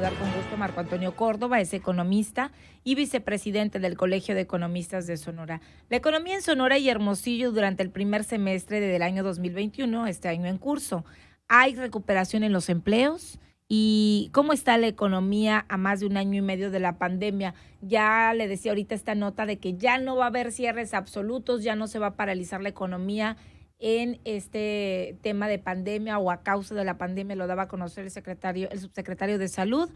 saludar con gusto a Marco Antonio Córdoba, es economista y vicepresidente del Colegio de Economistas de Sonora. La economía en Sonora y Hermosillo durante el primer semestre del año 2021, este año en curso. ¿Hay recuperación en los empleos? ¿Y cómo está la economía a más de un año y medio de la pandemia? Ya le decía ahorita esta nota de que ya no va a haber cierres absolutos, ya no se va a paralizar la economía en este tema de pandemia o a causa de la pandemia, lo daba a conocer el subsecretario de Salud,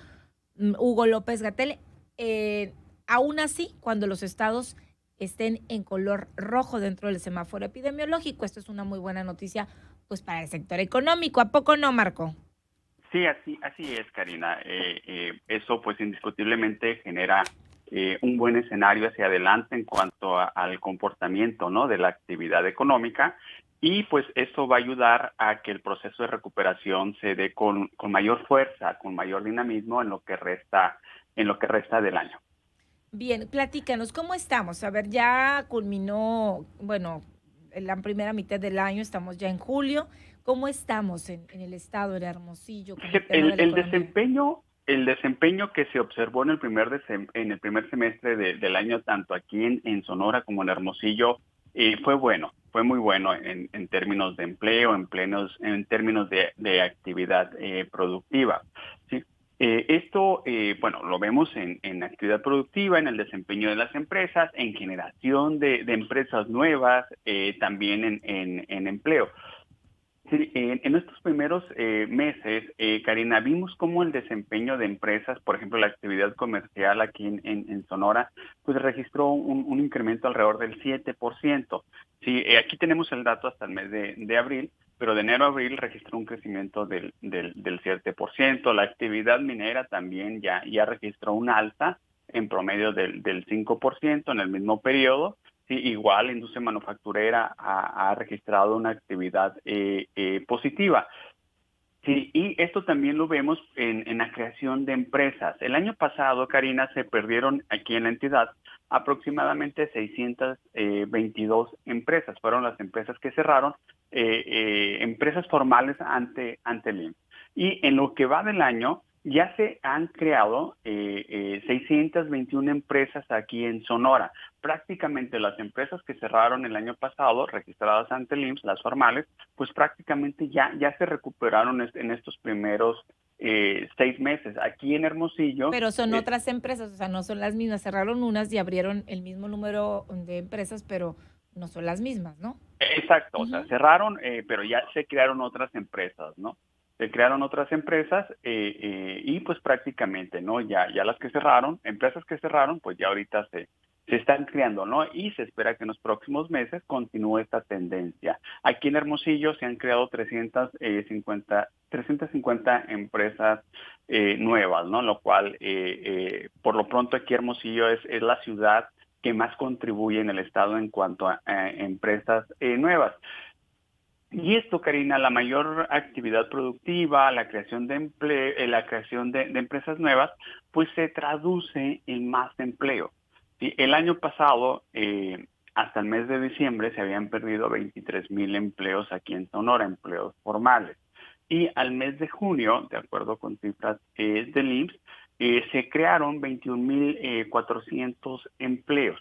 Hugo López Gatell. Aún así, cuando los estados estén en color rojo dentro del semáforo epidemiológico, esto es una muy buena noticia pues para el sector económico. ¿A poco no, Marco? Sí, así es, Karina. Eso pues indiscutiblemente genera un buen escenario hacia adelante en cuanto al comportamiento, ¿no?, de la actividad económica, y pues eso va a ayudar a que el proceso de recuperación se dé con mayor fuerza, con mayor dinamismo en lo que resta del año. Bien, platícanos, ¿cómo estamos? A ver, ya culminó, bueno, en la primera mitad del año, estamos ya en julio. ¿Cómo estamos en el estado de Hermosillo con el Fíjate, tema de la economía? el desempeño que se observó en en el primer semestre del año, tanto aquí en Sonora como en Hermosillo, fue bueno, fue muy bueno en términos de empleo, en términos de actividad productiva. ¿Sí? Bueno, lo vemos en actividad productiva, en el desempeño de las empresas, en generación de empresas nuevas, también en empleo. Sí, en estos primeros meses, Karina, vimos cómo el desempeño de empresas, por ejemplo, la actividad comercial aquí en Sonora, pues registró un incremento alrededor del 7%. Sí, aquí tenemos el dato hasta el mes de abril, pero de enero a abril registró un crecimiento del 7%. La actividad minera también ya registró un alza en promedio del 5% en el mismo periodo. Sí, igual la industria manufacturera ha registrado una actividad positiva. Sí, y esto también lo vemos en la creación de empresas. El año pasado, Karina, se perdieron aquí en la entidad aproximadamente 622 empresas. Fueron las empresas que cerraron, empresas formales ante el IMSS. Y en lo que va del año, ya se han creado 621 empresas aquí en Sonora. Prácticamente las empresas que cerraron el año pasado, registradas ante el IMSS, las formales, pues prácticamente ya se recuperaron en estos primeros 6 meses. Aquí en Hermosillo, Pero son otras empresas, o sea, no son las mismas. Cerraron unas y abrieron el mismo número de empresas, pero no son las mismas, ¿no? exacto, o sea, Ujú. cerraron, pero ya se crearon otras empresas, ¿no? Se crearon otras empresas y pues prácticamente, ¿no? Ya las que cerraron, empresas que cerraron, pues ya ahorita se están creando, ¿no? Y se espera que en los próximos meses continúe esta tendencia. Aquí en Hermosillo se han creado 350 empresas nuevas, ¿no? Lo cual, por lo pronto aquí Hermosillo es la ciudad que más contribuye en el estado en cuanto a empresas nuevas. Y esto, Karina, la mayor actividad productiva, la creación de empleo, la creación de empresas nuevas, pues se traduce en más empleo. ¿Sí? El año pasado, hasta el mes de diciembre, se habían perdido 23,000 empleos aquí en Sonora, empleos formales. Y al mes de junio, de acuerdo con cifras del IMSS, se crearon 21,400 empleos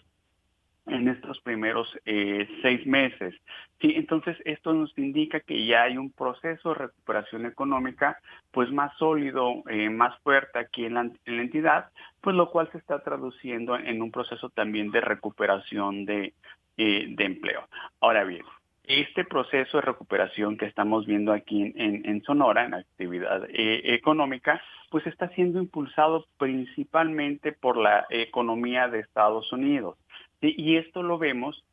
en estos primeros 6 meses. Sí, entonces esto nos indica que ya hay un proceso de recuperación económica pues más sólido, más fuerte aquí en la entidad, pues lo cual se está traduciendo en un proceso también de recuperación de empleo. Ahora bien, este proceso de recuperación que estamos viendo aquí en Sonora, en la actividad económica, pues está siendo impulsado principalmente por la economía de Estados Unidos. Sí, y esto lo vemos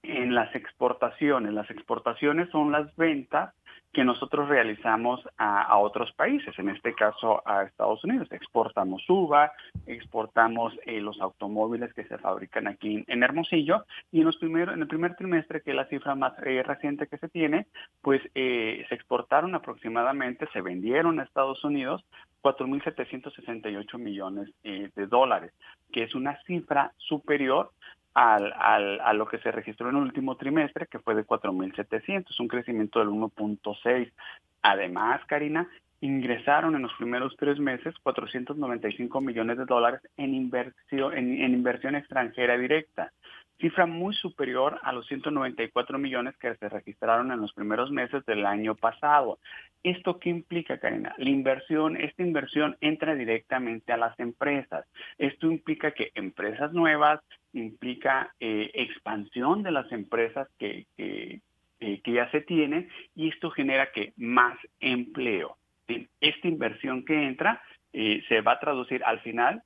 en las exportaciones. Las exportaciones son las ventas que nosotros realizamos a otros países, en este caso a Estados Unidos. Exportamos uva, exportamos los automóviles que se fabrican aquí en Hermosillo, y en el primer trimestre, que es la cifra más reciente que se tiene, pues se exportaron aproximadamente, se vendieron a Estados Unidos 4,768 millones de dólares, que es una cifra superior a lo que se registró en el último trimestre, que fue de 4,700, un crecimiento del 1,6. Además, Karina, ingresaron en los primeros 3 meses $495 millones en inversión extranjera directa, cifra muy superior a los 194 millones que se registraron en los primeros meses del año pasado. ¿Esto qué implica, Karina? Esta inversión entra directamente a las empresas. Esto implica que empresas nuevas, implica expansión de las empresas que ya se tienen, y esto genera que más empleo. Esta inversión que entra se va a traducir al final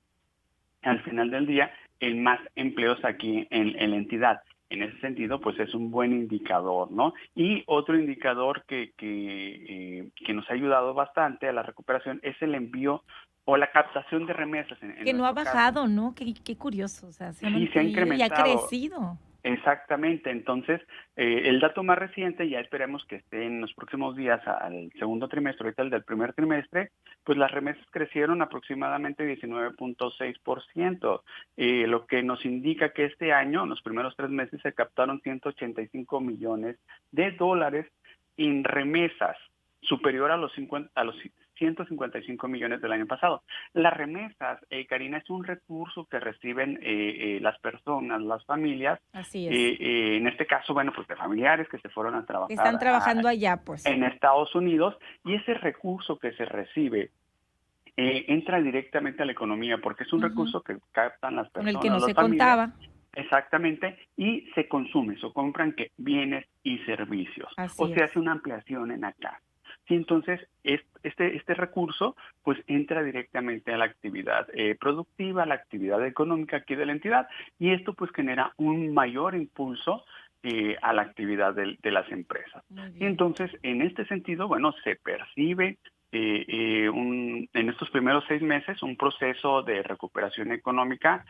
del día en más empleos aquí en la entidad. En ese sentido, pues es un buen indicador, ¿no? Y otro indicador que nos ha ayudado bastante a la recuperación es el envío o la captación de remesas en Que no ha nuestro caso. bajado, ¿no? Qué curioso, o sea, se ha Sí, se ha mantenido y ha incrementado. crecido. Exactamente, entonces el dato más reciente, ya esperemos que esté en los próximos días al segundo trimestre, ahorita el del primer trimestre, pues las remesas crecieron aproximadamente 19.6%, lo que nos indica que este año, en los primeros 3 meses, se captaron $185 millones en remesas, superior a los 155 millones del año pasado. Las remesas, Karina, es un recurso que reciben las personas, las familias, Así es. en este caso, bueno, pues de familiares que se fueron a Que están trabajar trabajando allá, pues, en Estados Unidos, y ese recurso que se recibe entra directamente a la economía porque es un ujú, recurso que captan las con el que personas, no las se familias. contaba. Exactamente, y se consume, se compran bienes y servicios, o Así se hace es. una ampliación en acá. Sí, entonces, este recurso pues entra directamente a la actividad productiva, a la actividad económica aquí de la entidad, y esto pues genera un mayor impulso a la actividad de las empresas. Muy Y bien. entonces, en este sentido, bueno, se percibe en estos primeros 6 meses un proceso de recuperación económica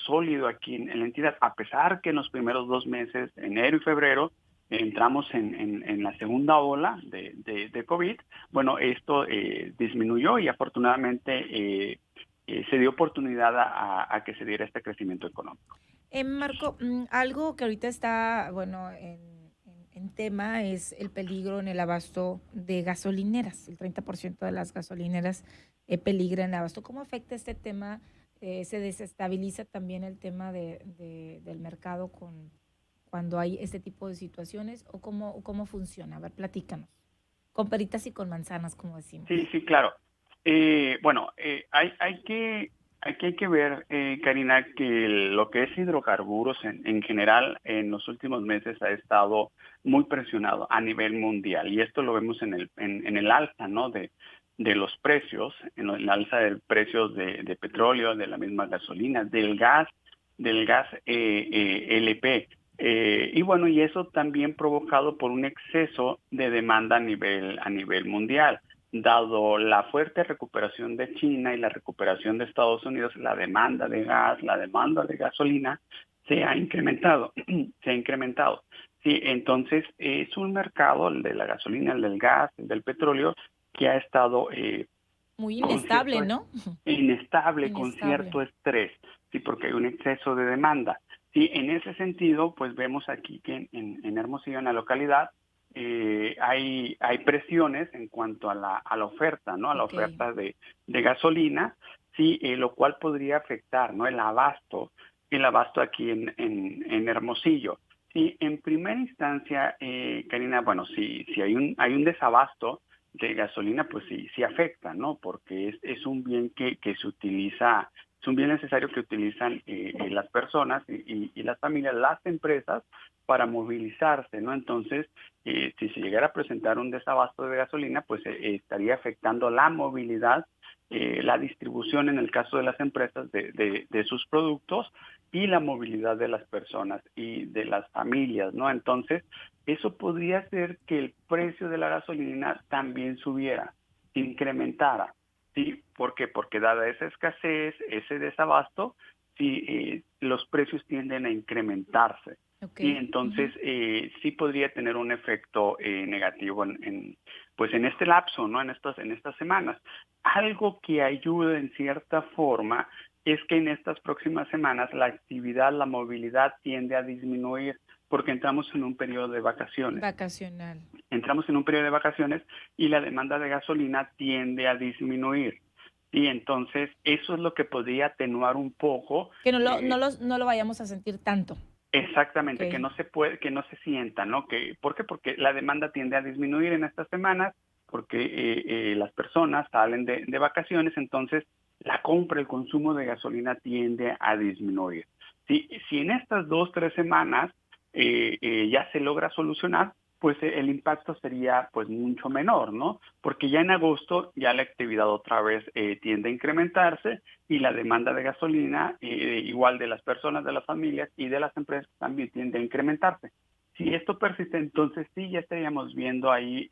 sólido aquí en la entidad, a pesar que en los primeros 2 meses, enero y febrero, entramos en la segunda ola de COVID. Bueno, esto disminuyó y afortunadamente se dio oportunidad a que se diera este crecimiento económico. Marco, algo que ahorita está, bueno, en tema es el peligro en el abasto de gasolineras. El 30% de las gasolineras peligran el abasto. ¿Cómo afecta este tema? ¿Se desestabiliza también el tema del mercado cuando hay este tipo de situaciones? ¿O cómo funciona? A ver, platícanos. Con peritas y con manzanas, como decimos. Sí, sí, claro. Bueno, hay que ver, Karina, que lo que es hidrocarburos en general en los últimos meses ha estado muy presionado a nivel mundial, y esto lo vemos en el alza, ¿no? De los precios, en el alza del precio de petróleo, de la misma gasolina, del gas LP. Y bueno, y eso también provocado por un exceso de demanda a nivel mundial. Dado la fuerte recuperación de China y la recuperación de Estados Unidos, la demanda de gas, la demanda de gasolina se ha incrementado, se ha incrementado. Sí, entonces es un mercado, el de la gasolina, el del gas, el del petróleo, que ha estado Muy con inestable, cierto ¿no? inestable, con Inestable. cierto estrés, sí, porque hay un exceso de demanda. Sí, en ese sentido, pues vemos aquí que en Hermosillo, en la localidad, hay presiones en cuanto a la oferta, ¿no? A la Ok. oferta de gasolina, sí, lo cual podría afectar, ¿no? El abasto aquí en Hermosillo. Sí, en primera instancia, Karina, bueno, si hay un desabasto de gasolina, pues sí afecta, ¿no? Porque es un bien que se utiliza, es un bien necesario que utilizan las personas y las familias, las empresas, para movilizarse, ¿no? Entonces, si se llegara a presentar un desabasto de gasolina, pues estaría afectando la movilidad, la distribución en el caso de las empresas de sus productos, y la movilidad de las personas y de las familias, ¿no? Entonces, eso podría hacer que el precio de la gasolina también subiera, se incrementara. ¿Sí? ¿Por qué? Porque dada esa escasez, ese desabasto, sí, los precios tienden a incrementarse. Ok. Y entonces Ujú. sí podría tener un efecto negativo pues en este lapso, ¿no? En estas semanas. Algo que ayuda en cierta forma es que en estas próximas semanas la actividad, la movilidad tiende a disminuir, porque entramos en un periodo de vacaciones. Vacacional. Entramos en un periodo de vacaciones y la demanda de gasolina tiende a disminuir. Y entonces eso es lo que podría atenuar un poco. Que no lo vayamos a sentir tanto. Exactamente, Okay. que no se sienta, ¿no? ¿Por qué? Porque la demanda tiende a disminuir en estas semanas, porque las personas salen de vacaciones, entonces la compra, el consumo de gasolina tiende a disminuir. Si en estas 2, 3 semanas ya se logra solucionar, pues el impacto sería pues mucho menor, ¿no? Porque ya en agosto ya la actividad otra vez tiende a incrementarse y la demanda de gasolina, igual de las personas, de las familias y de las empresas, también tiende a incrementarse. Si esto persiste, entonces sí ya estaríamos viendo ahí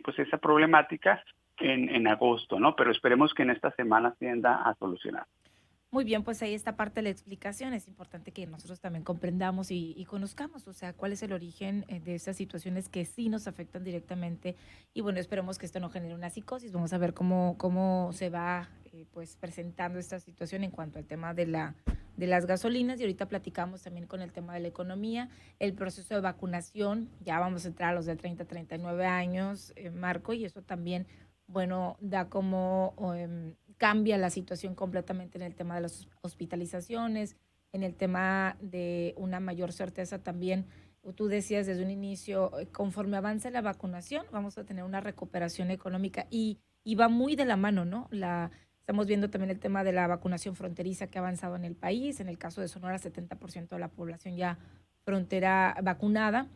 pues esa problemática en agosto, ¿no? Pero esperemos que en esta semana tienda a solucionar. Muy bien, pues ahí está parte de la explicación. Es importante que nosotros también comprendamos y conozcamos, o sea, cuál es el origen de esas situaciones que sí nos afectan directamente. Y bueno, esperemos que esto no genere una psicosis. Vamos a ver cómo se va pues presentando esta situación en cuanto al tema de las gasolinas. Y ahorita platicamos también con el tema de la economía, el proceso de vacunación. Ya vamos a entrar a los de 30 a 39 años, Marco, y eso también, bueno, da como cambia la situación completamente en el tema de las hospitalizaciones, en el tema de una mayor certeza también. Tú decías desde un inicio, conforme avance la vacunación, vamos a tener una recuperación económica y va muy de la mano, ¿no? Estamos viendo también el tema de la vacunación fronteriza que ha avanzado en el país. En el caso de Sonora, 70% de la población ya frontera vacunada.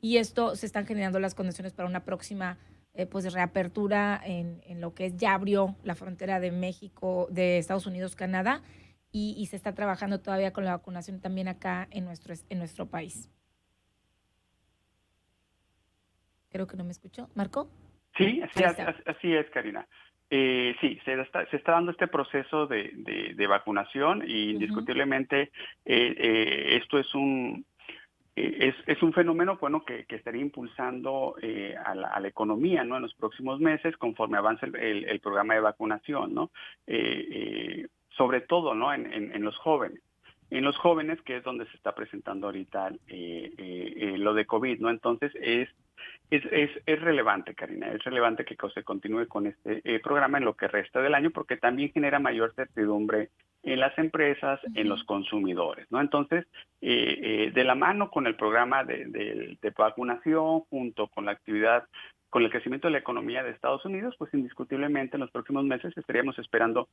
Y esto se están generando las condiciones para una próxima pues reapertura en lo que es, ya abrió la frontera de México, de Estados Unidos, Canadá, y se está trabajando todavía con la vacunación también acá en nuestro país. Creo que no me escuchó. ¿Marco? Sí, así es, Karina. Sí, se está dando este proceso de vacunación y indiscutiblemente esto es es un fenómeno bueno que estaría impulsando a la economía, ¿no? En los próximos meses, conforme avance el programa de vacunación, ¿no? Sobre todo, ¿no? En los jóvenes. En los jóvenes, que es donde se está presentando ahorita lo de COVID, ¿no? Entonces es relevante, Karina, es relevante que se continúe con este programa en lo que resta del año, porque también genera mayor certidumbre en las empresas, en los consumidores, ¿no? Entonces, de la mano con el programa de vacunación, junto con la actividad, con el crecimiento de la economía de Estados Unidos, pues indiscutiblemente en los próximos meses estaríamos esperando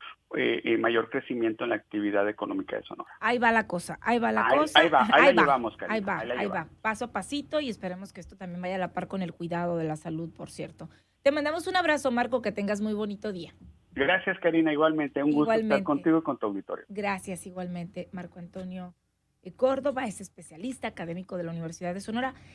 mayor crecimiento en la actividad económica de Sonora. Ahí va la cosa, ahí va la cosa. Ahí la llevamos, Karina. Ahí va, paso a pasito, y esperemos que esto también vaya a la par con el cuidado de la salud, por cierto. Te mandamos un abrazo, Marco, que tengas muy bonito día. Gracias, Karina, igualmente. Un gusto estar contigo y con tu auditorio. Gracias, igualmente. Marco Antonio Córdoba es especialista académico de la Universidad de Sonora.